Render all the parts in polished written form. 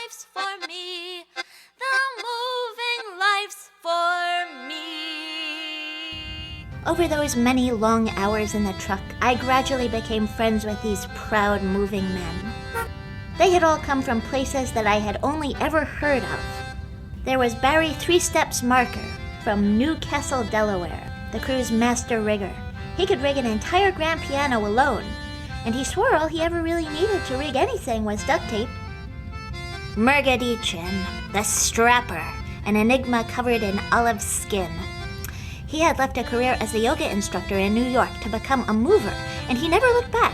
life's for me. The moving life's for me. Over those many long hours in the truck, I gradually became friends with these proud moving men. They had all come from places that I had only ever heard of. There was Barry Three Steps Marker from Newcastle, Delaware, the crew's master rigger. He could rig an entire grand piano alone, and he swore all he ever really needed to rig anything was duct tape. Murgadichin, the strapper, an enigma covered in olive skin. He had left a career as a yoga instructor in New York to become a mover, and he never looked back.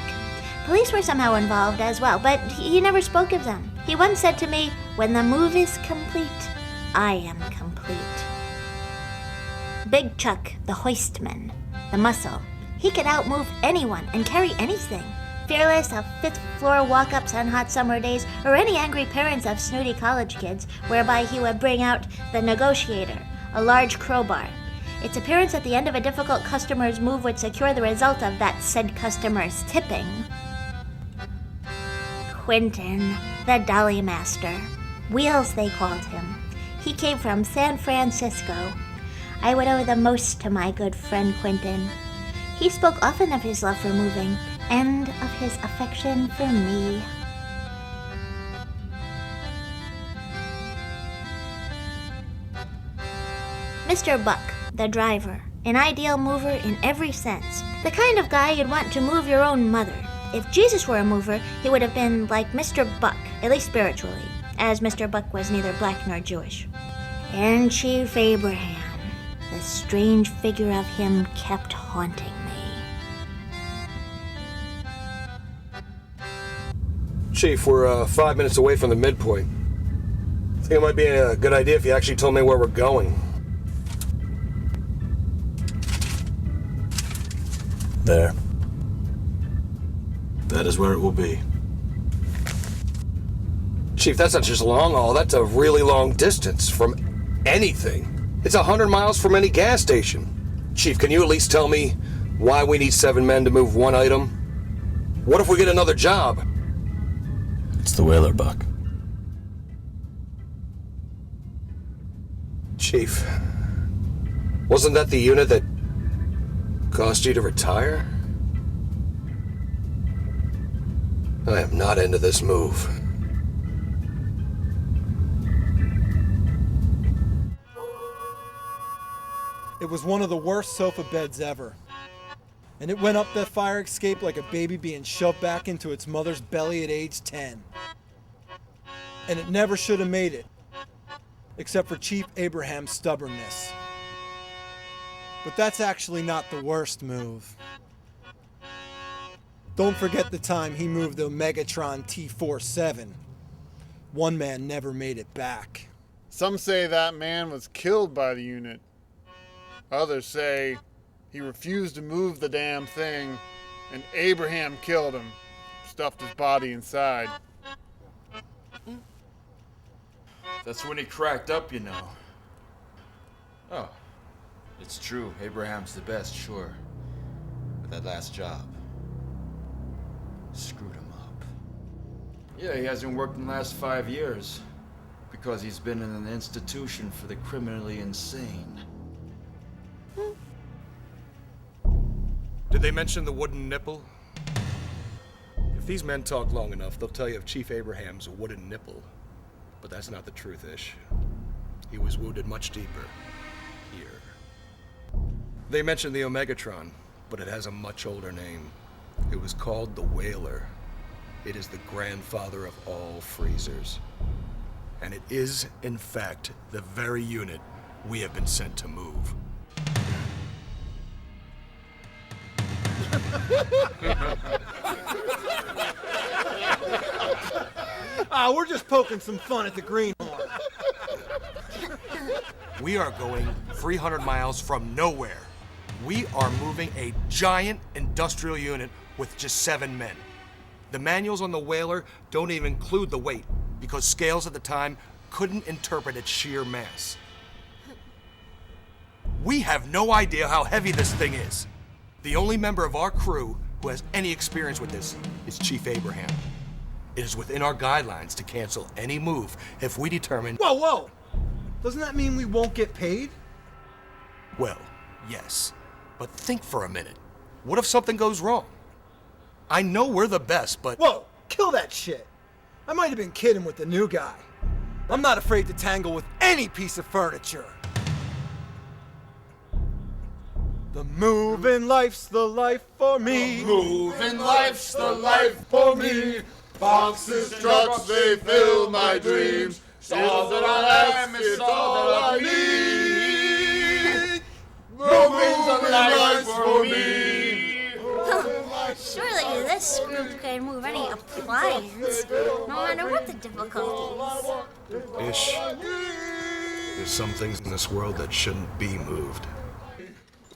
Police were somehow involved as well, but he never spoke of them. He once said to me, "When the move is complete, I am complete." Big Chuck, the hoistman, the muscle. He could outmove anyone and carry anything. Fearless of fifth-floor walk-ups on hot summer days, or any angry parents of snooty college kids, whereby he would bring out the negotiator, a large crowbar. Its appearance at the end of a difficult customer's move would secure the result of that said customer's tipping. Quentin, the dolly master. Wheels, they called him. He came from San Francisco. I would owe the most to my good friend Quentin. He spoke often of his love for moving, and of his affection for me. Mr. Buck, the driver, an ideal mover in every sense. The kind of guy you'd want to move your own mother. If Jesus were a mover, he would have been like Mr. Buck, at least spiritually, as Mr. Buck was neither black nor Jewish. And Chief Abraham, the strange figure of him kept haunting me. Chief, we're 5 minutes away from the midpoint. I think it might be a good idea if you actually told me where we're going. There. That is where it will be. Chief, that's not just long haul, that's a really long distance from anything. It's 100 miles from any gas station. Chief, can you at least tell me why we need 7 men to move one item? What if we get another job? It's the whaler, Buck. Chief, wasn't that the unit that caused you to retire? I am not into this move. It was one of the worst sofa beds ever. And it went up that fire escape like a baby being shoved back into its mother's belly at age 10. And it never should have made it, except for Chief Abraham's stubbornness. But that's actually not the worst move. Don't forget the time he moved the Megatron T-47. One man never made it back. Some say that man was killed by the unit. Others say he refused to move the damn thing, and Abraham killed him, stuffed his body inside. That's when he cracked up, you know. Oh, it's true. Abraham's the best, sure. But that last job screwed him up. Yeah, he hasn't worked in the last 5 years because he's been in an institution for the criminally insane. Did they mention the wooden nipple? If these men talk long enough, they'll tell you of Chief Abraham's wooden nipple. But that's not the truth, Ish. He was wounded much deeper. Here. They mentioned the Omegatron, but it has a much older name. It was called the Whaler. It is the grandfather of all freezers. And it is, in fact, the very unit we have been sent to move. We're just poking some fun at the greenhorn. We are going 300 miles from nowhere. We are moving a giant industrial unit with just 7 men. The manuals on the Whaler don't even include the weight because scales at the time couldn't interpret its sheer mass. We have no idea how heavy this thing is. The only member of our crew who has any experience with this is Chief Abraham. It is within our guidelines to cancel any move if we determine... Whoa, whoa! Doesn't that mean we won't get paid? Well, yes. But think for a minute. What if something goes wrong? I know we're the best, but... Whoa! Kill that shit! I might have been kidding with the new guy. I'm not afraid to tangle with any piece of furniture. The moving life's the life for me. Moving life's the life for me. Boxes, trucks, they fill my dreams. It's all that I am, it's all that I need. Moving's the life for me. Surely this scoop can move any appliance, no matter what the difficulties. Ish. There's some things in this world that shouldn't be moved.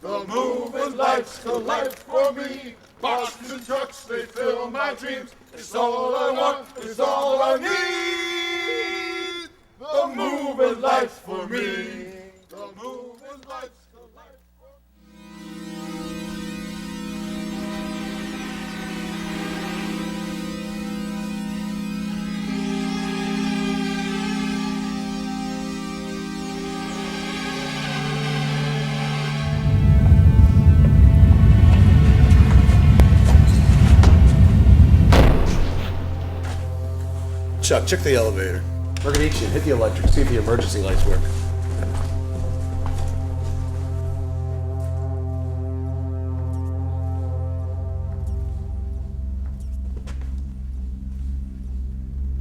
The moving life's the life for me. Boxes and trucks, they fill my dreams. It's all I want, it's all I need. The moving life's for me. The moving life's the life for me. Chuck, check the elevator. Mergadician, hit the electric, see if the emergency lights work.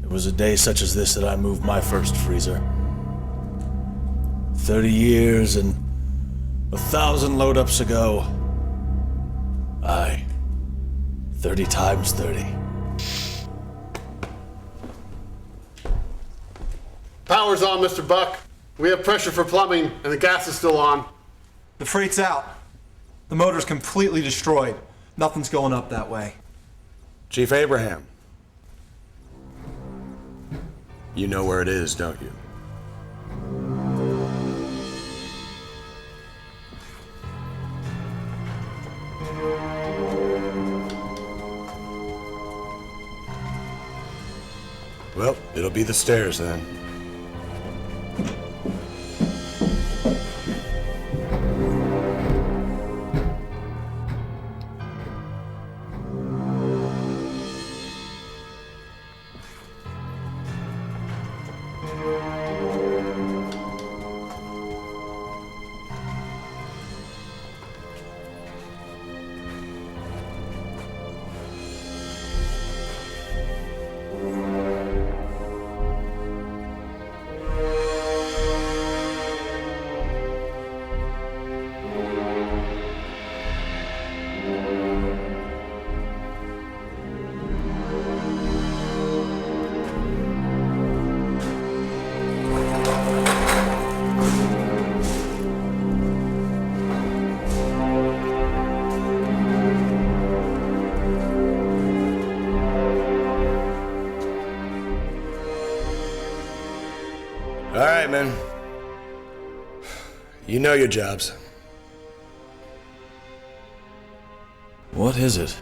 It was a day such as this that I moved my first freezer. 30 years and 1,000 load-ups ago. Aye. 30 times 30. Power's on, Mr. Buck. We have pressure for plumbing, and the gas is still on. The freight's out. The motor's completely destroyed. Nothing's going up that way. Chief Abraham. You know where it is, don't you? Well, it'll be the stairs then. All right, men. You know your jobs. What is it?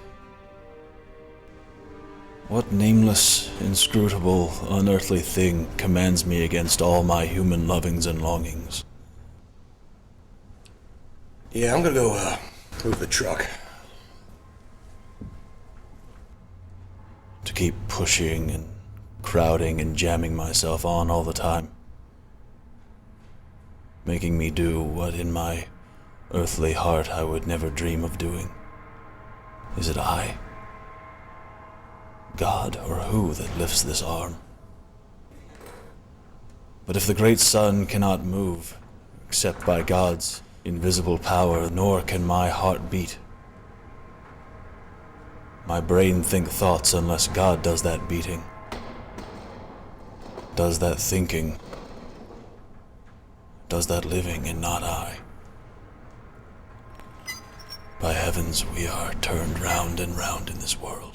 What nameless, inscrutable, unearthly thing commands me against all my human lovings and longings? Yeah, I'm gonna go move the truck. To keep pushing and crowding and jamming myself on all the time. Making me do what in my earthly heart I would never dream of doing. Is it I? God or who that lifts this arm? But if the great sun cannot move, except by God's invisible power, nor can my heart beat. My brain think thoughts unless God does that beating, does that thinking, does that living, and not I. By heavens, we are turned round and round in this world.